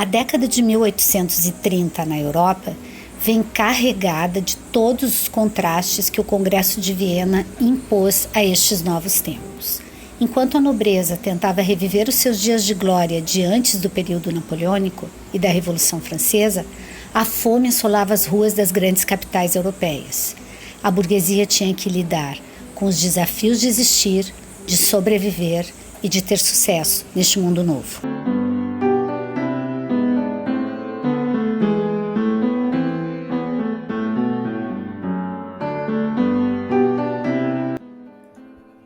década de 1830 na Europa vem carregada de todos os contrastes que o Congresso de Viena impôs a estes novos tempos. Enquanto a nobreza tentava reviver os seus dias de glória de antes do período napoleônico e da Revolução Francesa, a fome assolava as ruas das grandes capitais europeias. A burguesia tinha que lidar com os desafios de existir, de sobreviver e de ter sucesso neste mundo novo.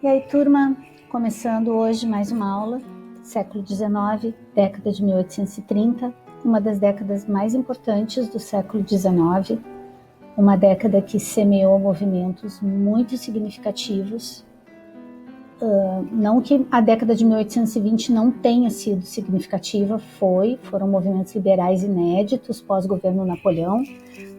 E aí, turma, começando hoje mais uma aula, século XIX, década de 1830, uma das décadas mais importantes do século XIX, uma década que semeou movimentos muito significativos. Não que a década de 1820 não tenha sido significativa, foram movimentos liberais inéditos pós-governo Napoleão,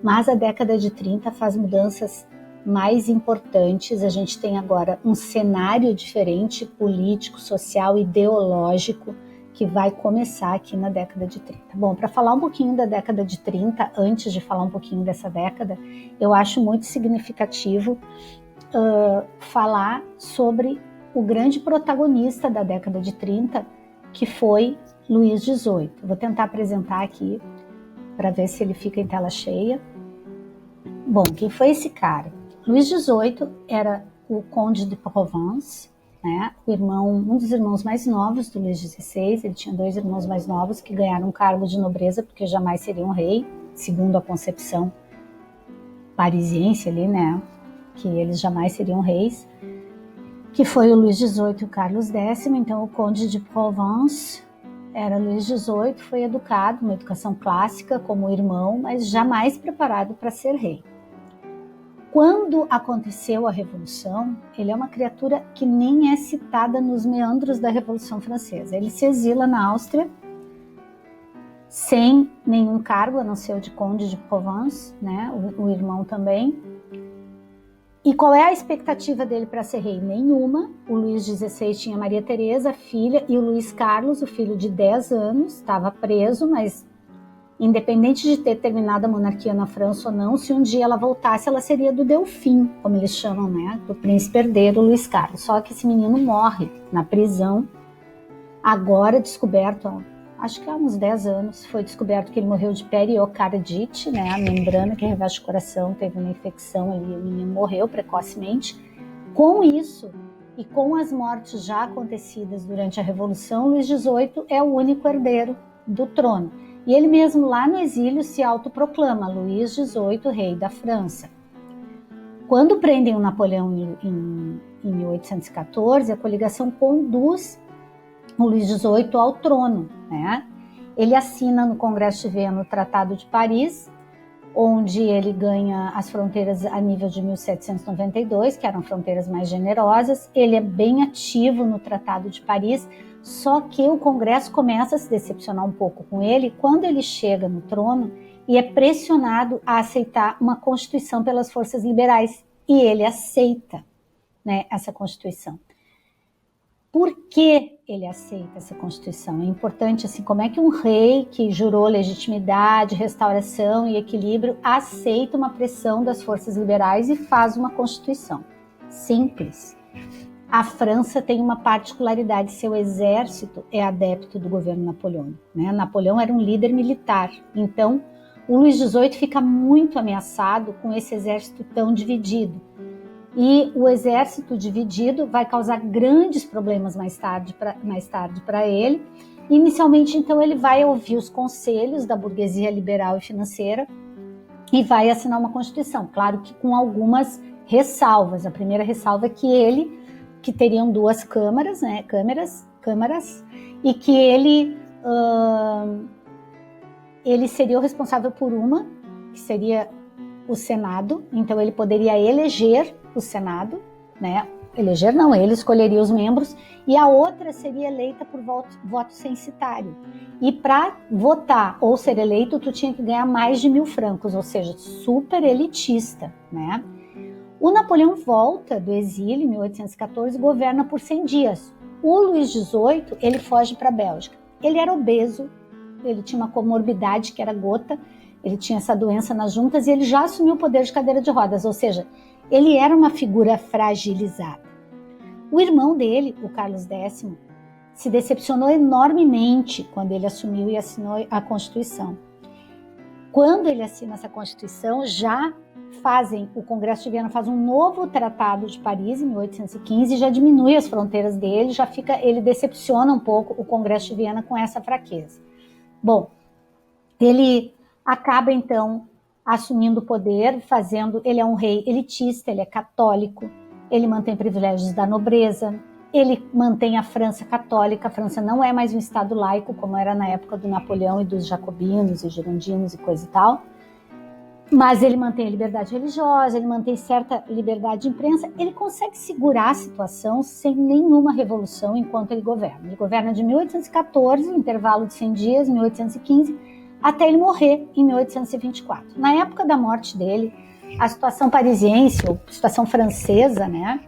mas a década de 30 faz mudanças mais importantes. A gente tem agora um cenário diferente, político, social, ideológico, que vai começar aqui na década de 30. Bom, para falar um pouquinho da década de 30, antes de falar um pouquinho dessa década, eu acho muito significativo falar sobre o grande protagonista da década de 30, que foi Luís XVIII. Vou tentar apresentar aqui para ver se ele fica em tela cheia. Bom, quem foi esse cara? Luís XVIII era o Conde de Provence, né? Um dos irmãos mais novos do Luís XVI. Ele tinha 2 irmãos mais novos que ganharam um cargo de nobreza porque jamais seriam rei, segundo a concepção parisiense ali, né? Que eles jamais seriam reis, que foi o Luís XVIII e o Carlos X. Então o Conde de Provence era Luís XVIII, foi educado, uma educação clássica como irmão, mas jamais preparado para ser rei. Quando aconteceu a Revolução, ele é uma criatura que nem é citada nos meandros da Revolução Francesa. Ele se exila na Áustria, sem nenhum cargo, a não ser o de Conde de Provence, né? O irmão também. E qual é a expectativa dele para ser rei? Nenhuma. O Luís XVI tinha Maria Teresa, filha, e o Luís Carlos, o filho de 10 anos, estava preso, mas independente de ter terminado a monarquia na França ou não, se um dia ela voltasse, ela seria do Delfim, como eles chamam, né? Do príncipe herdeiro Luís Carlos. Só que esse menino morre na prisão, agora descoberto, acho que há uns 10 anos, foi descoberto que ele morreu de periocardite, né? A membrana que reveste o coração teve uma infecção ali, o menino morreu precocemente. Com isso, e com as mortes já acontecidas durante a Revolução, Luís XVIII é o único herdeiro do trono. E ele mesmo lá no exílio se autoproclama Luís XVIII, rei da França. Quando prendem o Napoleão em 1814, a coligação conduz o Luís XVIII ao trono, né? Ele assina no Congresso de Viena o Tratado de Paris, onde ele ganha as fronteiras a nível de 1792, que eram fronteiras mais generosas. Ele é bem ativo no Tratado de Paris, só que o Congresso começa a se decepcionar um pouco com ele quando ele chega no trono e é pressionado a aceitar uma Constituição pelas forças liberais. E ele aceita, né, essa Constituição. Por que ele aceita essa Constituição? É importante, assim, como é que um rei que jurou legitimidade, restauração e equilíbrio aceita uma pressão das forças liberais e faz uma Constituição? Simples. A França tem uma particularidade, seu exército é adepto do governo napoleônico, né? Napoleão era um líder militar, então o Luís XVIII fica muito ameaçado com esse exército tão dividido. E o exército dividido vai causar grandes problemas mais tarde para ele. Inicialmente, então, ele vai ouvir os conselhos da burguesia liberal e financeira e vai assinar uma Constituição, claro que com algumas ressalvas. A primeira ressalva é que teriam 2 câmaras, né, câmaras, e que ele seria o responsável por uma, que seria o Senado. Então ele poderia eleger o Senado, né? Eleger não, ele escolheria os membros, e a outra seria eleita por voto censitário. E para votar ou ser eleito, tu tinha que ganhar mais de 1.000 francos, ou seja, super elitista, né? O Napoleão volta do exílio em 1814 e governa por 100 dias. O Luís XVIII, ele foge para a Bélgica. Ele era obeso, ele tinha uma comorbidade que era gota, ele tinha essa doença nas juntas e ele já assumiu o poder de cadeira de rodas, ou seja, ele era uma figura fragilizada. O irmão dele, o Carlos X, se decepcionou enormemente quando ele assumiu e assinou a Constituição. Quando ele assina essa Constituição, o Congresso de Viena faz um novo Tratado de Paris, em 1815, e já diminui as fronteiras dele, ele decepciona um pouco o Congresso de Viena com essa fraqueza. Bom, ele acaba então assumindo o poder, ele é um rei elitista, ele é católico, ele mantém privilégios da nobreza, ele mantém a França católica. A França não é mais um estado laico, como era na época do Napoleão e dos jacobinos e girondinos e coisa e tal, mas ele mantém a liberdade religiosa, ele mantém certa liberdade de imprensa, ele consegue segurar a situação sem nenhuma revolução enquanto ele governa. Ele governa de 1814, intervalo de 100 dias, 1815, até ele morrer em 1824. Na época da morte dele, a situação parisiense, ou situação francesa, né,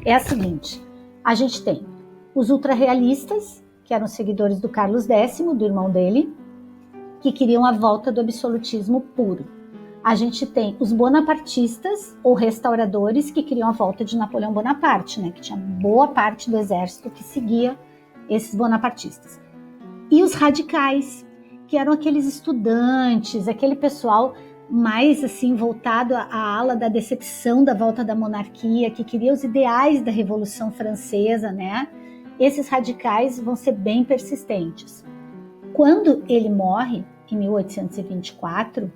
é a seguinte: a gente tem os ultrarrealistas, que eram seguidores do Carlos X, do irmão dele, que queriam a volta do absolutismo puro. A gente tem os bonapartistas, ou restauradores, que queriam a volta de Napoleão Bonaparte, né, que tinha boa parte do exército que seguia esses bonapartistas. E os radicais, que eram aqueles estudantes, aquele pessoal mais assim voltado à ala da decepção da volta da monarquia, que queria os ideais da Revolução Francesa, né? Esses radicais vão ser bem persistentes. Quando ele morre, em 1824,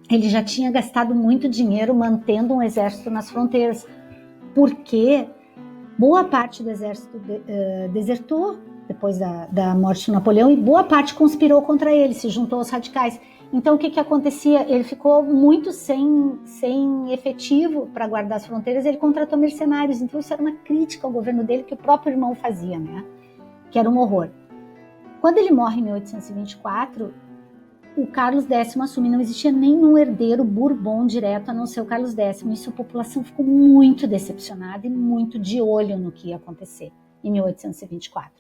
ele já tinha gastado muito dinheiro mantendo um exército nas fronteiras, porque boa parte do exército desertou depois da morte de Napoleão, e boa parte conspirou contra ele, se juntou aos radicais. Então, o que acontecia? Ele ficou muito sem efetivo para guardar as fronteiras, ele contratou mercenários. Então, isso era uma crítica ao governo dele, que o próprio irmão fazia, né? Que era um horror. Quando ele morre em 1824, o Carlos X assume, não existia nenhum herdeiro Bourbon direto, a não ser o Carlos X. Isso a população ficou muito decepcionada e muito de olho no que ia acontecer em 1824.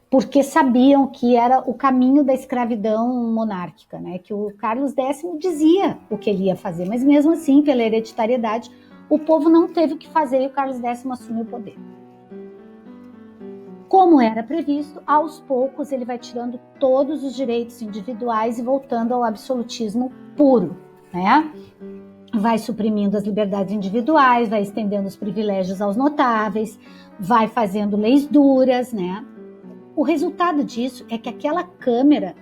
Porque sabiam que era o caminho da escravidão monárquica, né? Que o Carlos X dizia o que ele ia fazer, mas mesmo assim, pela hereditariedade, o povo não teve o que fazer e o Carlos X assumiu o poder. Como era previsto, aos poucos ele vai tirando todos os direitos individuais e voltando ao absolutismo puro, né? Vai suprimindo as liberdades individuais, vai estendendo os privilégios aos notáveis, vai fazendo leis duras, né? O resultado disso é que aquela Câmara,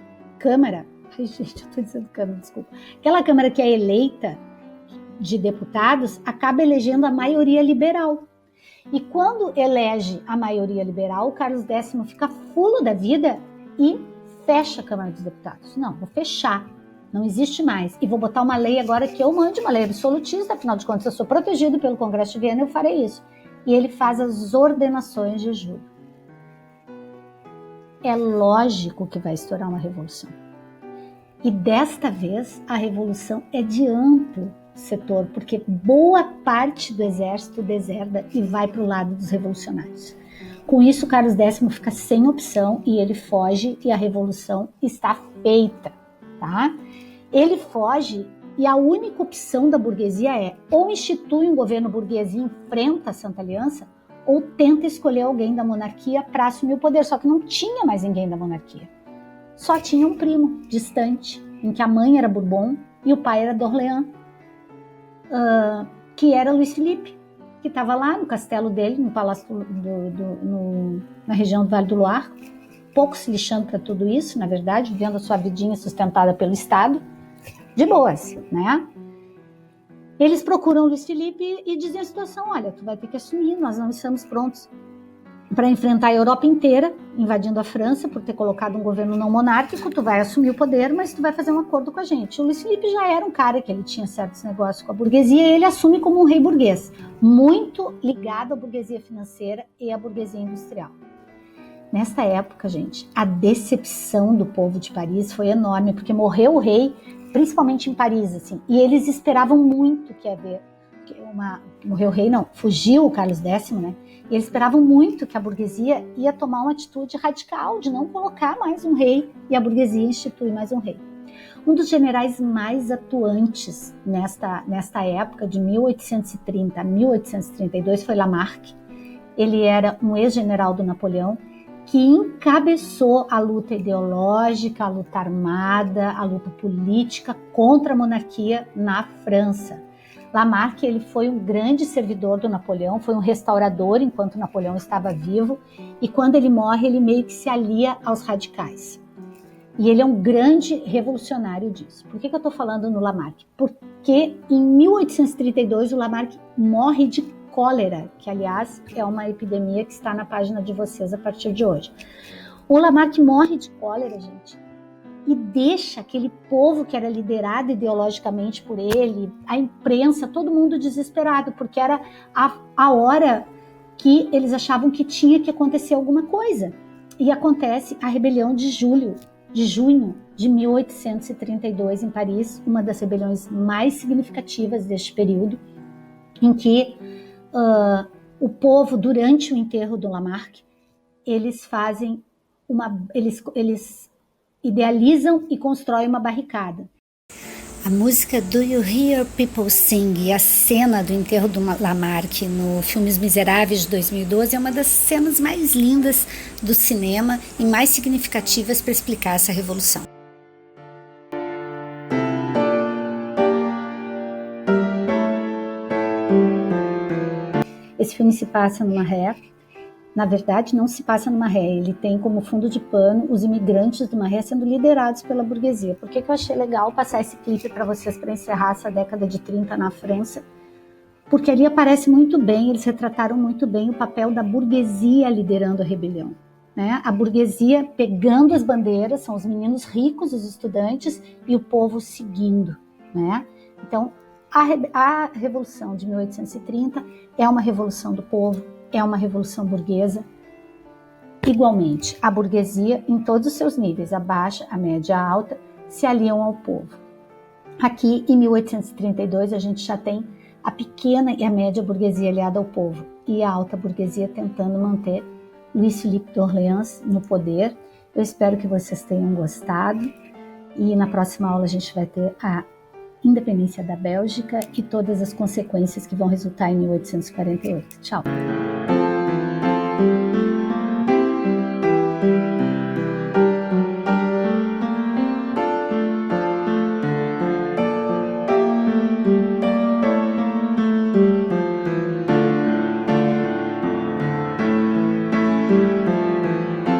ai gente, eu tô dizendo Câmara, desculpa, aquela Câmara que é eleita de deputados acaba elegendo a maioria liberal. E quando elege a maioria liberal, o Carlos X fica fulo da vida e fecha a Câmara dos Deputados. Não, vou fechar, não existe mais. E vou botar uma lei agora que eu mande, uma lei absolutista, afinal de contas eu sou protegido pelo Congresso de Viena, eu farei isso. E ele faz as ordenações de julho. É lógico que vai estourar uma revolução. E desta vez a revolução é de amplo setor, porque boa parte do exército deserda e vai para o lado dos revolucionários. Com isso, Carlos X fica sem opção e ele foge e a revolução está feita, tá? Ele foge e a única opção da burguesia é ou institui um governo burguês e enfrenta a Santa Aliança, ou tenta escolher alguém da monarquia para assumir o poder, só que não tinha mais ninguém da monarquia. Só tinha um primo distante, em que a mãe era Bourbon e o pai era d'Orléans, que era Luís Filipe, que estava lá no castelo dele, no palácio na região do Vale do Loire, pouco se lixando para tudo isso, na verdade, vivendo a sua vidinha sustentada pelo Estado, de boas, né? Eles procuram o Luís Filipe e dizem a situação: olha, tu vai ter que assumir, nós não estamos prontos para enfrentar a Europa inteira, invadindo a França, por ter colocado um governo não monárquico, tu vai assumir o poder, mas tu vai fazer um acordo com a gente. O Luís Filipe já era um cara que ele tinha certos negócios com a burguesia, e ele assume como um rei burguês, muito ligado à burguesia financeira e à burguesia industrial. Nesta época, gente, a decepção do povo de Paris foi enorme, porque morreu o rei, principalmente em Paris, assim, e eles esperavam muito que morreu o rei, não, fugiu o Carlos X, né? E eles esperavam muito que a burguesia ia tomar uma atitude radical de não colocar mais um rei, e a burguesia institui mais um rei. Um dos generais mais atuantes nesta época, de 1830 a 1832, foi Lamarck. Ele era um ex-general do Napoleão, que encabeçou a luta ideológica, a luta armada, a luta política contra a monarquia na França. Lamarck, ele foi um grande servidor do Napoleão, foi um restaurador enquanto Napoleão estava vivo, e quando ele morre, ele meio que se alia aos radicais. E ele é um grande revolucionário disso. Por que eu estou falando no Lamarck? Porque em 1832 o Lamarck morre de cólera, que aliás é uma epidemia que está na página de vocês a partir de hoje. O Lamarck morre de cólera, gente, e deixa aquele povo que era liderado ideologicamente por ele, a imprensa, todo mundo desesperado, porque era a hora que eles achavam que tinha que acontecer alguma coisa. E acontece a rebelião de junho de 1832 em Paris, uma das rebeliões mais significativas deste período, em que o povo, durante o enterro do Lamarck, eles fazem eles idealizam e constroem uma barricada. A música Do You Hear People Sing e a cena do enterro do Lamarck no filme Os Miseráveis de 2012 é uma das cenas mais lindas do cinema e mais significativas para explicar essa revolução. Esse filme se passa numa ré. Na verdade, não se passa numa ré, ele tem como fundo de pano os imigrantes de uma ré sendo liderados pela burguesia. Por que eu achei legal passar esse clipe para vocês para encerrar essa década de 30 na França? Porque ali aparece muito bem, eles retrataram muito bem o papel da burguesia liderando a rebelião, né? A burguesia pegando as bandeiras, são os meninos ricos, os estudantes, e o povo seguindo, né? Então, a Revolução de 1830 é uma revolução do povo, é uma revolução burguesa. Igualmente, a burguesia, em todos os seus níveis, a baixa, a média, a alta, se aliam ao povo. Aqui, em 1832, a gente já tem a pequena e a média burguesia aliada ao povo, e a alta burguesia tentando manter Luís Filipe d'Orléans no poder. Eu espero que vocês tenham gostado, e na próxima aula a gente vai ter a independência da Bélgica e todas as consequências que vão resultar em 1848. Tchau!